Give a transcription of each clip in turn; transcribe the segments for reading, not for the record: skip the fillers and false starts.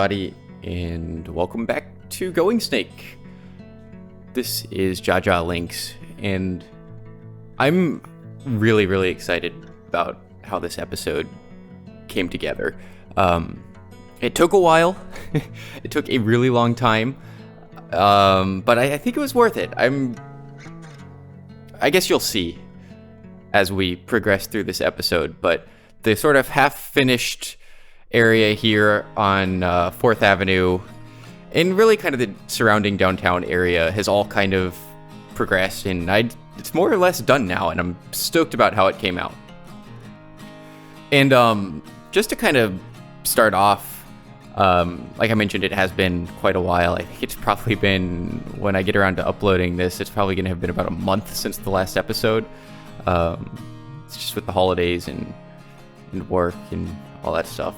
everybody, and welcome back to Goingsnake. This is Jaja Links, and I'm really excited about how this episode came together. It took a while. It took a really long time, but I think it was worth it. I guess you'll see as we progress through this episode, but the sort of half-finished area here on 4th Avenue and really kind of the surrounding downtown area has all kind of progressed, and it's more or less done now, and I'm stoked about how it came out. And just to kind of start off, like I mentioned, it has been quite a while. I think it's probably been, when I get around to uploading this, it's probably going to have been about a month since the last episode. It's just with the holidays and work and all that stuff.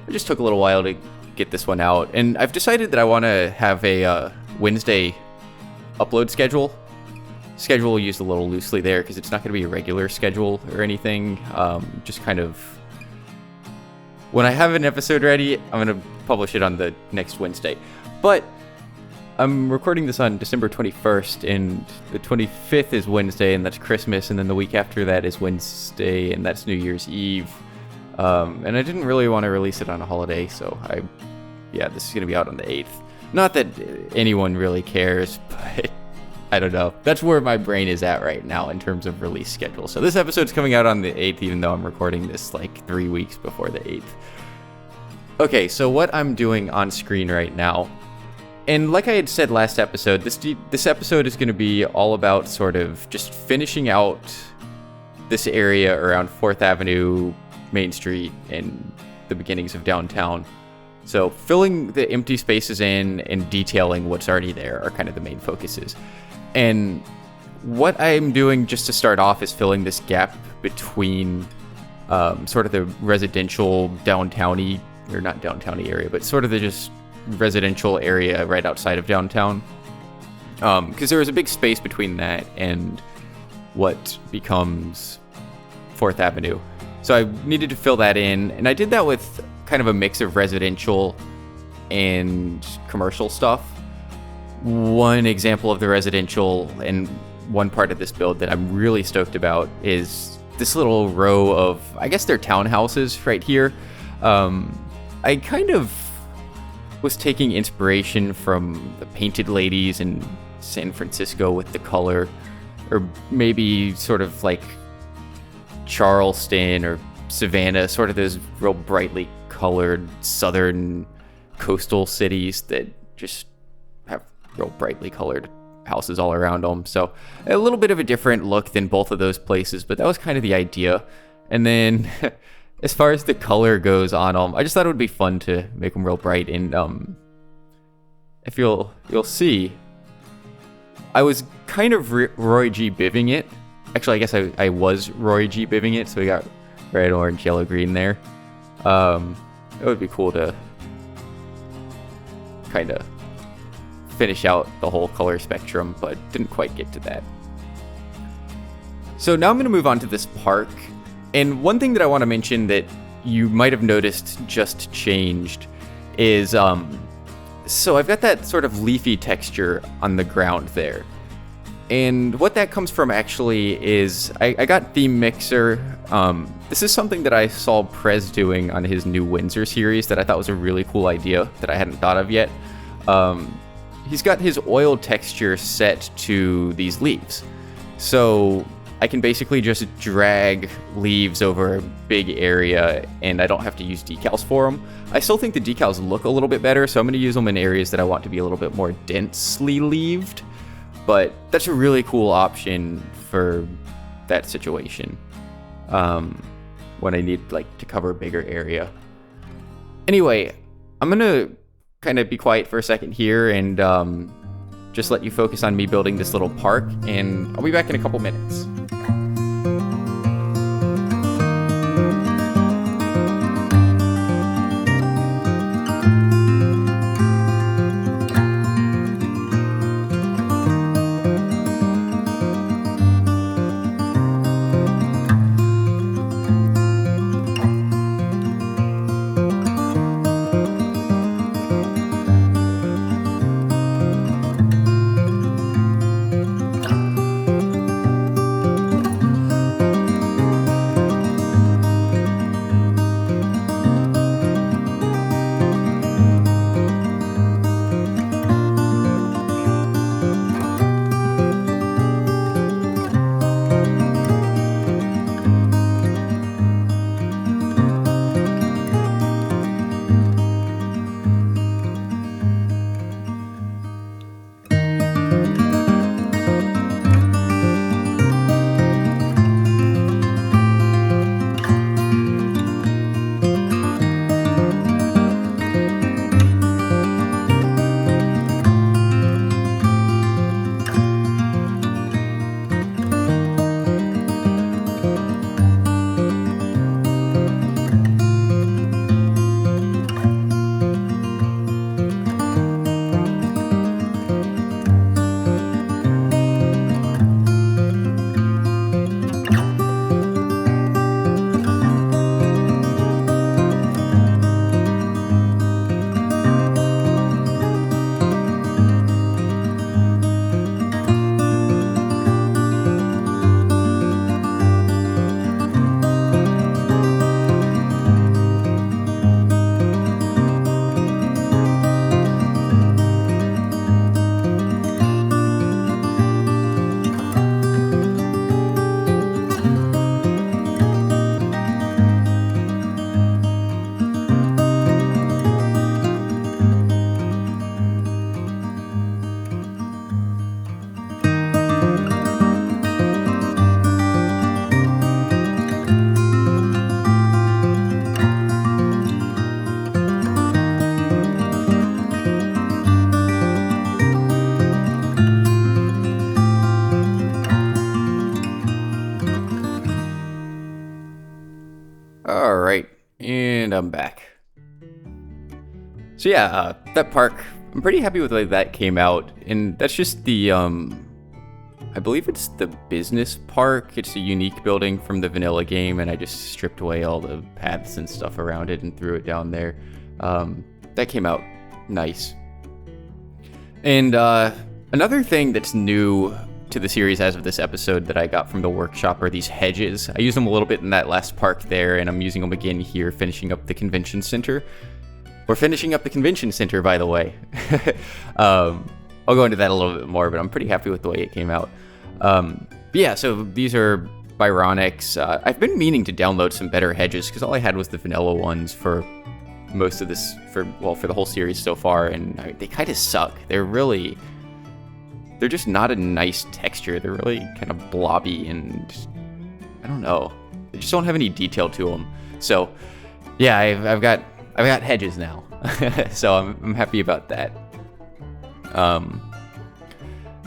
It just took a little while to get this one out, and I've decided that I want to have a Wednesday upload schedule. Schedule used a little loosely there because it's not going to be a regular schedule or anything. Just kind of, when I have an episode ready, I'm going to publish it on the next Wednesday. But I'm recording this on December 21st, and the 25th is Wednesday, and that's Christmas, and then the week after that is Wednesday, and that's New Year's Eve. And I didn't really want to release it on a holiday, so this is going to be out on the 8th. Not that anyone really cares, but I don't know. That's where my brain is at right now in terms of release schedule. So this episode's coming out on the 8th, even though I'm recording this like 3 weeks before the 8th. Okay, so what I'm doing on screen right now, and like I had said last episode, this episode is going to be all about sort of just finishing out this area around 4th Avenue, Main Street, and the beginnings of downtown. So filling the empty spaces in and detailing what's already there are kind of the main focuses. And what I'm doing just to start off is filling this gap between sort of the residential downtowny, or not downtowny area, but sort of the just residential area right outside of downtown. Because there was a big space between that and what becomes 4th Avenue. So I needed to fill that in, and I did that with kind of a mix of residential and commercial stuff. One example of the residential and one part of this build that I'm really stoked about is this little row of, I guess they're townhouses right here. I kind of was taking inspiration from the Painted Ladies in San Francisco with the color, or maybe sort of like Charleston or Savannah, sort of those real brightly colored southern coastal cities that just have real brightly colored houses all around them. So a little bit of a different look than both of those places, but that was kind of the idea. And then as far as the color goes on them, I just thought it would be fun to make them real bright. And if you'll see, I was kind of Roy G. Biving it. Actually, I guess I was Roy G. Biving it, so we got red, orange, yellow, green there. It would be cool to kind of finish out the whole color spectrum, but didn't quite get to that. So now I'm going to move on to this park. And one thing that I want to mention that you might have noticed just changed is, so I've got that sort of leafy texture on the ground there. And what that comes from actually is I got Theme Mixer. This is something that I saw Prez doing on his new Windsor series that I thought was a really cool idea that I hadn't thought of yet. He's got his oil texture set to these leaves. So I can basically just drag leaves over a big area, and I don't have to use decals for them. I still think the decals look a little bit better, so I'm going to use them in areas that I want to be a little bit more densely leaved. But that's a really cool option for that situation, when I need to cover a bigger area. Anyway, I'm gonna kind of be quiet for a second here and just let you focus on me building this little park, and I'll be back in a couple minutes. I'm back. So yeah, that park, I'm pretty happy with the way that came out, and that's just the, I believe it's the business park. It's a unique building from the vanilla game, and I just stripped away all the paths and stuff around it and threw it down there. That came out nice. And another thing that's new to the series as of this episode that I got from the workshop are these hedges. I used them a little bit in that last park there, and I'm using them again here, finishing up the convention center. We're finishing up the convention center, by the way. I'll go into that a little bit more, but I'm pretty happy with the way it came out. But yeah, so these are Byronics. I've been meaning to download some better hedges because all I had was the vanilla ones for most of this, for the whole series so far, and they kind of suck. They're just not a nice texture. They're really kind of blobby, and I don't know. They just don't have any detail to them. So yeah, I've got hedges now. So I'm happy about that.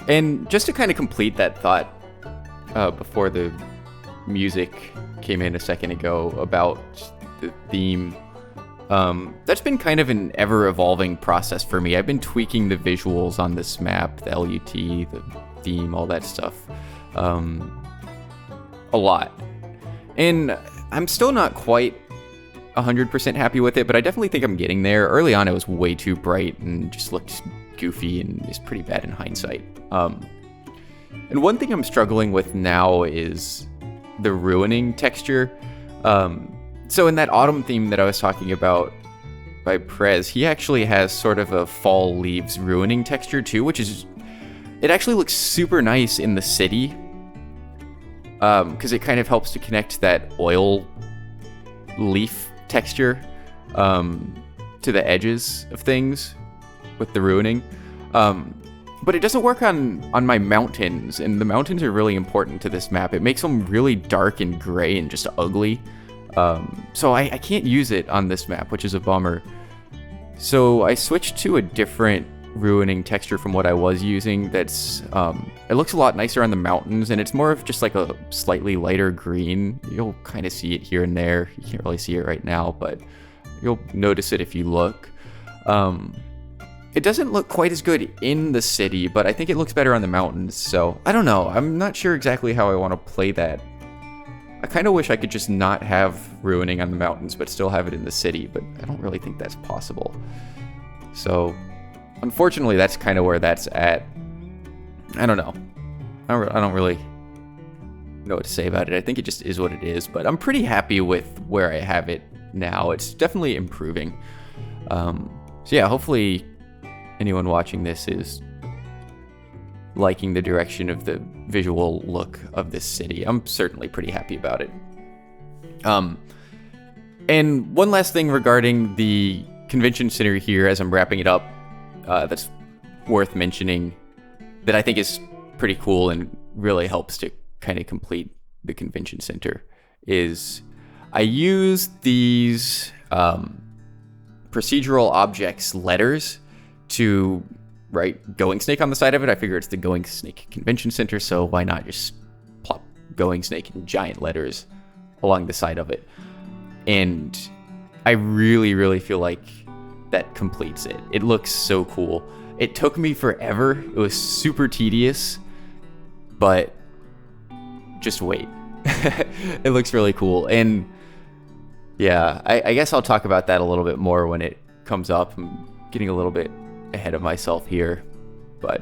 And just to kind of complete that thought, before the music came in a second ago about the theme, that's been kind of an ever-evolving process for me. I've been tweaking the visuals on this map, the LUT, the theme, all that stuff, a lot. And I'm still not quite 100% happy with it, but I definitely think I'm getting there. Early on, it was way too bright and just looked goofy and is pretty bad in hindsight. And one thing I'm struggling with now is the ruining texture. So in that autumn theme that I was talking about by Prez, he actually has sort of a fall leaves ruining texture too, it actually looks super nice in the city, because it kind of helps to connect that oil leaf texture to the edges of things with the ruining. But it doesn't work on my mountains, and the mountains are really important to this map. It makes them really dark and gray and just ugly. So I can't use it on this map, which is a bummer. So I switched to a different ruining texture from what I was using. That's it looks a lot nicer on the mountains, and it's more of just like a slightly lighter green. You'll kind of see it here and there. You can't really see it right now, but you'll notice it if you look. It doesn't look quite as good in the city, but I think it looks better on the mountains. So I don't know. I'm not sure exactly how I want to play that. I kind of wish I could just not have ruining on the mountains, but still have it in the city, but I don't really think that's possible. So, unfortunately, that's kind of where that's at. I don't know. I don't really know what to say about it. I think it just is what it is, but I'm pretty happy with where I have it now. It's definitely improving. So yeah, hopefully anyone watching this is liking the direction of the visual look of this city. I'm certainly pretty happy about it. And one last thing regarding the convention center here as I'm wrapping it up, that's worth mentioning, that I think is pretty cool and really helps to kind of complete the convention center, is I use these procedural objects letters to write Goingsnake on the side of it. I figure it's the Goingsnake Convention Center, so why not just plop Goingsnake in giant letters along the side of it. And I really, really feel like that completes it. It looks so cool. It took me forever. It was super tedious, but just wait. It looks really cool. And yeah, I guess I'll talk about that a little bit more when it comes up. I'm getting a little bit ahead of myself here, but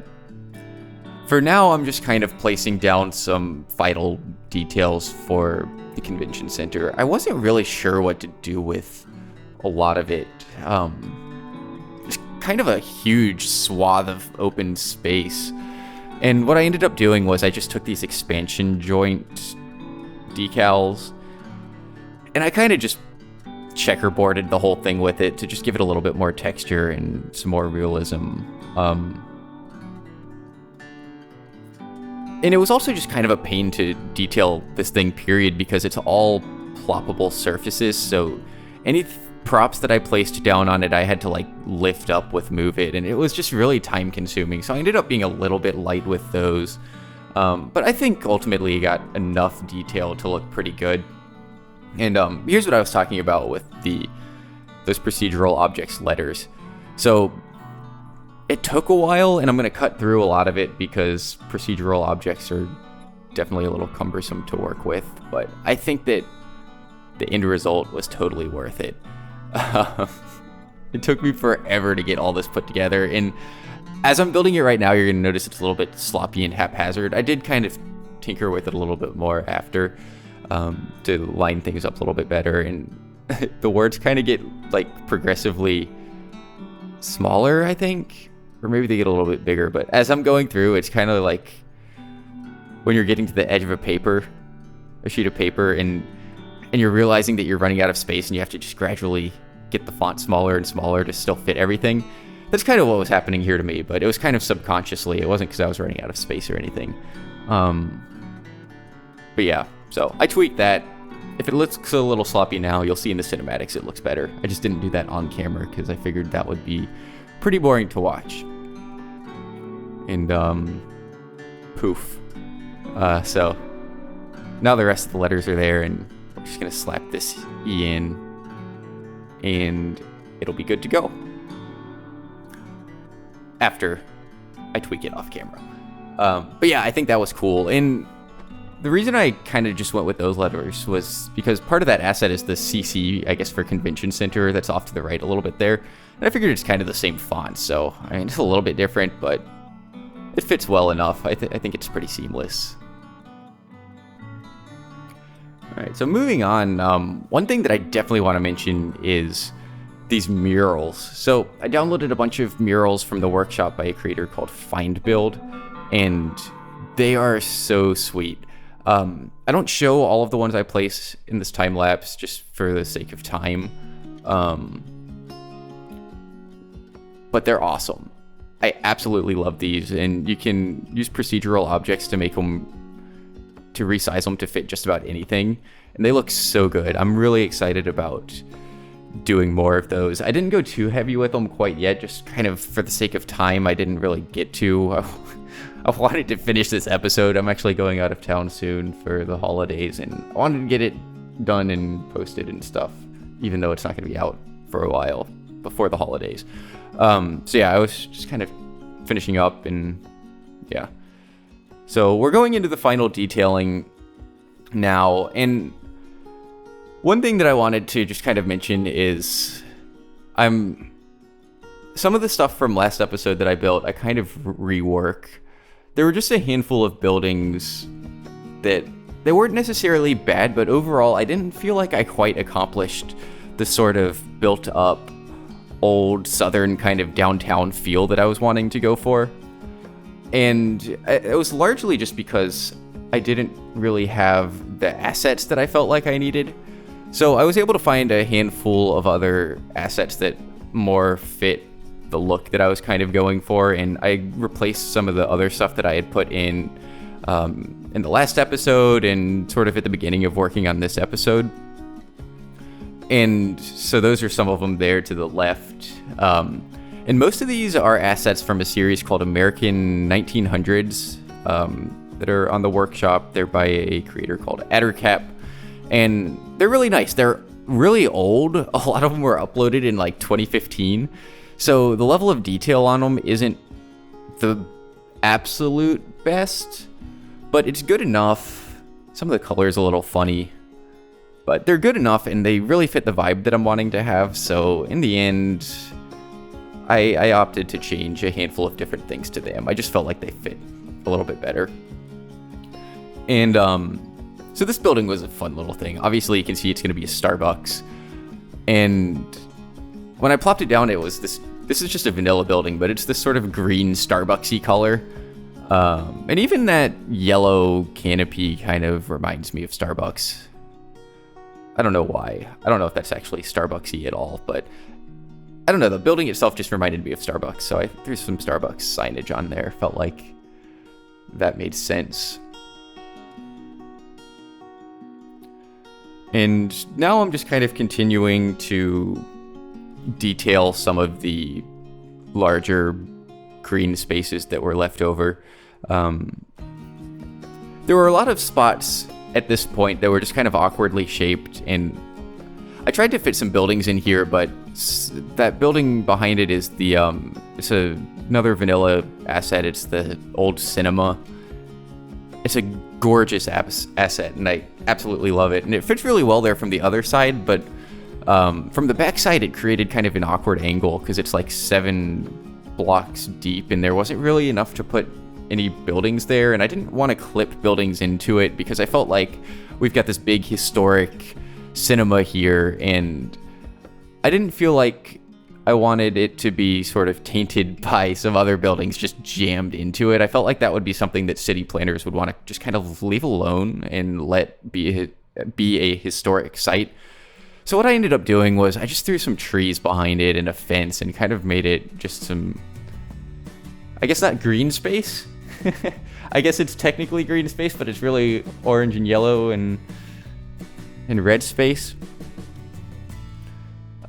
for now I'm just kind of placing down some vital details for the convention center. I wasn't really sure what to do with a lot of it. It's kind of a huge swath of open space, and what I ended up doing was I just took these expansion joint decals and I kind of just checkerboarded the whole thing with it to just give it a little bit more texture and some more realism. And it was also just kind of a pain to detail this thing, period, because it's all ploppable surfaces, so any props that I placed down on it, I had to like lift up with Move It, and it was just really time consuming, so I ended up being a little bit light with those. But I think ultimately it got enough detail to look pretty good. And here's what I was talking about with the those procedural objects letters. So it took a while, and I'm going to cut through a lot of it because procedural objects are definitely a little cumbersome to work with, but I think that the end result was totally worth it. It took me forever to get all this put together, and as I'm building it right now, you're going to notice it's a little bit sloppy and haphazard. I did kind of tinker with it a little bit more after to line things up a little bit better, and the words kind of get like progressively smaller, I think, or maybe they get a little bit bigger, but as I'm going through, it's kind of like when you're getting to the edge of a sheet of paper, and you're realizing that you're running out of space and you have to just gradually get the font smaller and smaller to still fit everything. That's kind of what was happening here to me, but it was kind of subconsciously. It wasn't because I was running out of space or anything. But yeah, so I tweaked that. If it looks a little sloppy now, you'll see in the cinematics it looks better. I just didn't do that on camera because I figured that would be pretty boring to watch. And poof. So now the rest of the letters are there, and I'm just going to slap this E in, and it'll be good to go after I tweak it off camera. But yeah, I think that was cool. And the reason I kind of just went with those letters was because part of that asset is the CC, I guess, for Convention Center that's off to the right a little bit there. And I figured it's kind of the same font, so I mean, it's a little bit different, but it fits well enough. I think it's pretty seamless. All right, so moving on, one thing that I definitely want to mention is these murals. So I downloaded a bunch of murals from the workshop by a creator called Find Build, and they are so sweet. I don't show all of the ones I place in this time lapse just for the sake of time, but they're awesome. I absolutely love these, and you can use procedural objects to make them, to resize them to fit just about anything, and they look so good. I'm really excited about doing more of those. I didn't go too heavy with them quite yet, just kind of for the sake of time. I didn't really get to. I wanted to finish this episode. I'm actually going out of town soon for the holidays, and I wanted to get it done and posted and stuff, even though it's not going to be out for a while before the holidays. So yeah, I was just kind of finishing up, and yeah. So we're going into the final detailing now, and one thing that I wanted to just kind of mention is some of the stuff from last episode that I built, I kind of rework. There were just a handful of buildings that they weren't necessarily bad, but overall I didn't feel like I quite accomplished the sort of built up old southern kind of downtown feel that I was wanting to go for. And it was largely just because I didn't really have the assets that I felt like I needed. So I was able to find a handful of other assets that more fit the look that I was kind of going for, and I replaced some of the other stuff that I had put in the last episode and sort of at the beginning of working on this episode. And so those are some of them there to the left. And most of these are assets from a series called American 1900s that are on the workshop. They're by a creator called Addercap, and they're really nice. They're really old. A lot of them were uploaded in like 2015. So the level of detail on them isn't the absolute best, but it's good enough. Some of the color is a little funny, but they're good enough, and they really fit the vibe that I'm wanting to have. So in the end, I opted to change a handful of different things to them. I just felt like they fit a little bit better. And so this building was a fun little thing. Obviously, you can see it's going to be a Starbucks. And when I plopped it down, it was this is just a vanilla building, but it's this sort of green Starbucksy color. And even that yellow canopy kind of reminds me of Starbucks. I don't know why. I don't know if that's actually Starbucksy at all, but I don't know. The building itself just reminded me of Starbucks, so I threw some Starbucks signage on there. Felt like that made sense. And now I'm just kind of continuing to detail some of the larger green spaces that were left over. There were a lot of spots at this point that were just kind of awkwardly shaped, and I tried to fit some buildings in here, but that building behind it is the it's another vanilla asset. It's the old cinema. It's a gorgeous asset, and I absolutely love it. And it fits really well there from the other side, but from the back side, it created kind of an awkward angle because it's like 7 blocks deep, and there wasn't really enough to put any buildings there. And I didn't want to clip buildings into it because I felt like we've got this big historic cinema here, and I didn't feel like I wanted it to be sort of tainted by some other buildings just jammed into it. I felt like that would be something that city planners would want to just kind of leave alone and let be a historic site. So what I ended up doing was I just threw some trees behind it and a fence and kind of made it just some, I guess not green space. I guess it's technically green space, but it's really orange and yellow and red space.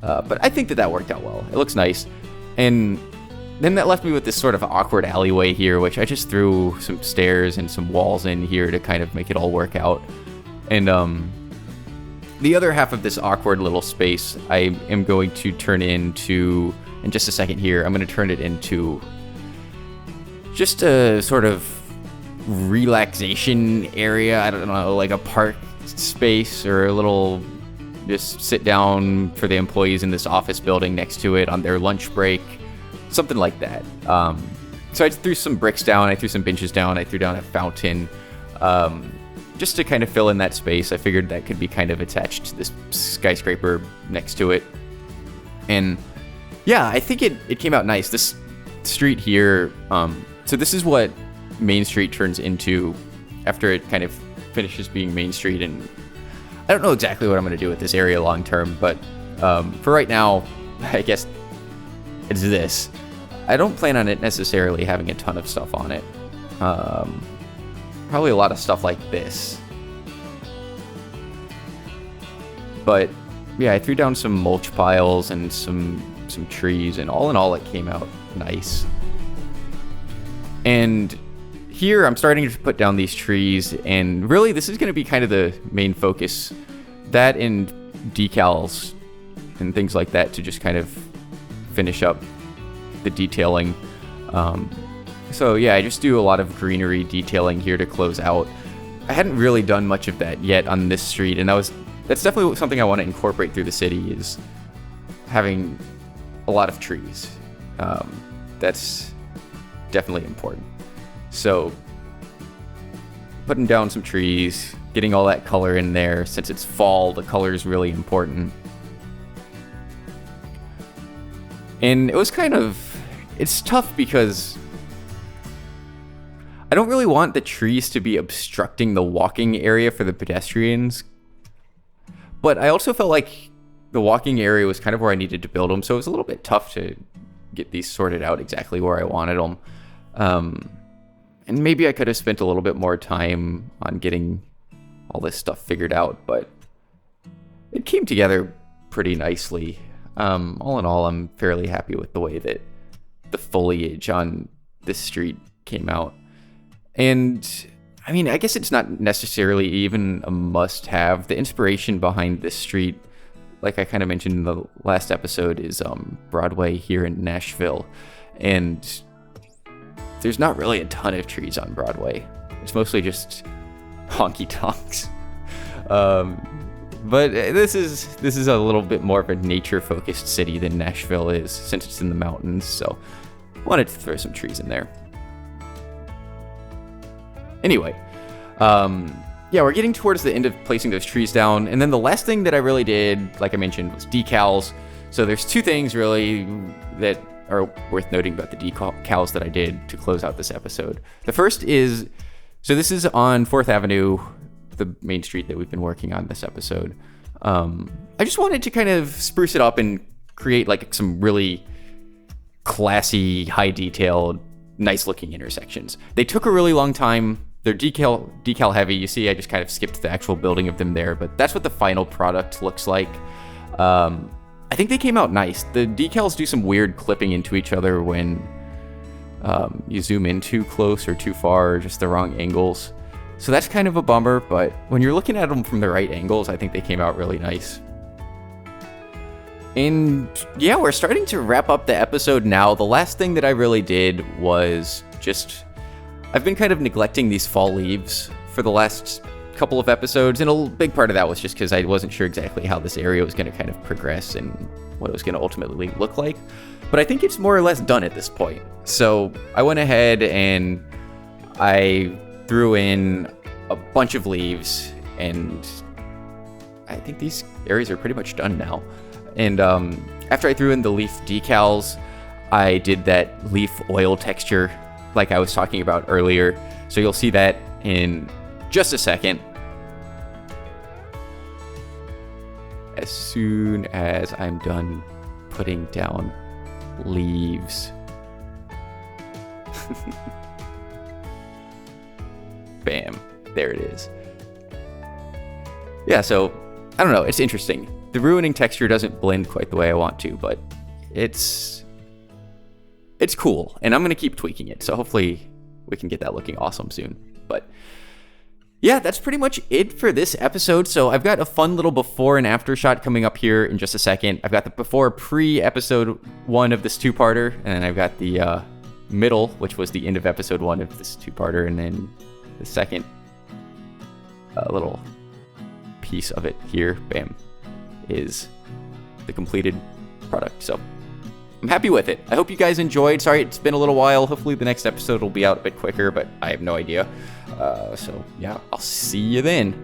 But I think that worked out well. It looks nice. And then that left me with this sort of awkward alleyway here, which I just threw some stairs and some walls in here to kind of make it all work out. And the other half of this awkward little space, I am going to turn into, in just a second here, I'm going to turn it into just a sort of relaxation area. I don't know, like a park space or a little just sit down for the employees in this office building next to it on their lunch break, something like that. So I threw some bricks down, I threw some benches down, I threw down a fountain, just to kind of fill in that space. I figured that could be kind of attached to this skyscraper next to it. And yeah, I think it came out nice. This street here, so this is what Main Street turns into after it kind of finishes being Main Street, and I don't know exactly what I'm going to do with this area long term, but for right now, I guess it's this. I don't plan on it necessarily having a ton of stuff on it. Probably a lot of stuff like this. But yeah, I threw down some mulch piles and some trees, and all in all, it came out nice. And here I'm starting to put down these trees, and really this is going to be kind of the main focus. That and decals and things like that to just kind of finish up the detailing. So yeah, I just do a lot of greenery detailing here to close out. I hadn't really done much of that yet on this street, and that's definitely something I want to incorporate through the city, is having a lot of trees. That's definitely important. So putting down some trees, getting all that color in there. Since it's fall, the color is really important. And it was it's tough because I don't really want the trees to be obstructing the walking area for the pedestrians. But I also felt like the walking area was kind of where I needed to build them, so it was a little bit tough to get these sorted out exactly where I wanted them. And maybe I could have spent a little bit more time on getting all this stuff figured out, but it came together pretty nicely. All in all, I'm fairly happy with the way that the foliage on this street came out. And I mean, I guess it's not necessarily even a must-have. The inspiration behind this street, like I kind of mentioned in the last episode, is Broadway here in Nashville. And there's not really a ton of trees on Broadway. It's mostly just honky-tonks. But this is a little bit more of a nature-focused city than Nashville is, since it's in the mountains, so I wanted to throw some trees in there. Anyway, yeah, we're getting towards the end of placing those trees down, and then the last thing that I really did, like I mentioned, was decals. So there's two things really that are worth noting about the decals that I did to close out this episode. The first is, so this is on 4th Avenue, the main street that we've been working on this episode. I just wanted to kind of spruce it up and create like some really classy, high detailed, nice looking intersections. They took a really long time. They're decal heavy. You see, I just kind of skipped the actual building of them there, but that's what the final product looks like. I think they came out nice. The decals do some weird clipping into each other when you zoom in too close or too far, or just the wrong angles. So that's kind of a bummer, but when you're looking at them from the right angles, I think they came out really nice. And yeah, we're starting to wrap up the episode now. The last thing that I really did was I've been kind of neglecting these fall leaves for the last couple of episodes, and a big part of that was just because I wasn't sure exactly how this area was going to kind of progress and what it was going to ultimately look like. But I think it's more or less done at this point. So I went ahead and I threw in a bunch of leaves, and I think these areas are pretty much done now. And after I threw in the leaf decals, I did that leaf oil texture like I was talking about earlier. So you'll see that in just a second. As soon as I'm done putting down leaves. Bam. There it is. Yeah, so, I don't know. It's interesting. The ruining texture doesn't blend quite the way I want to, but it's cool. And I'm going to keep tweaking it. So hopefully we can get that looking awesome soon. But yeah, that's pretty much it for this episode. So I've got a fun little before and after shot coming up here in just a second. I've got the before pre-episode 1 of this two-parter, and then I've got the middle, which was the end of episode 1 of this two-parter, and then the second little piece of it here, bam, is the completed product. So I'm happy with it. I hope you guys enjoyed. Sorry it's been a little while. Hopefully the next episode will be out a bit quicker, but I have no idea. So yeah, I'll see you then.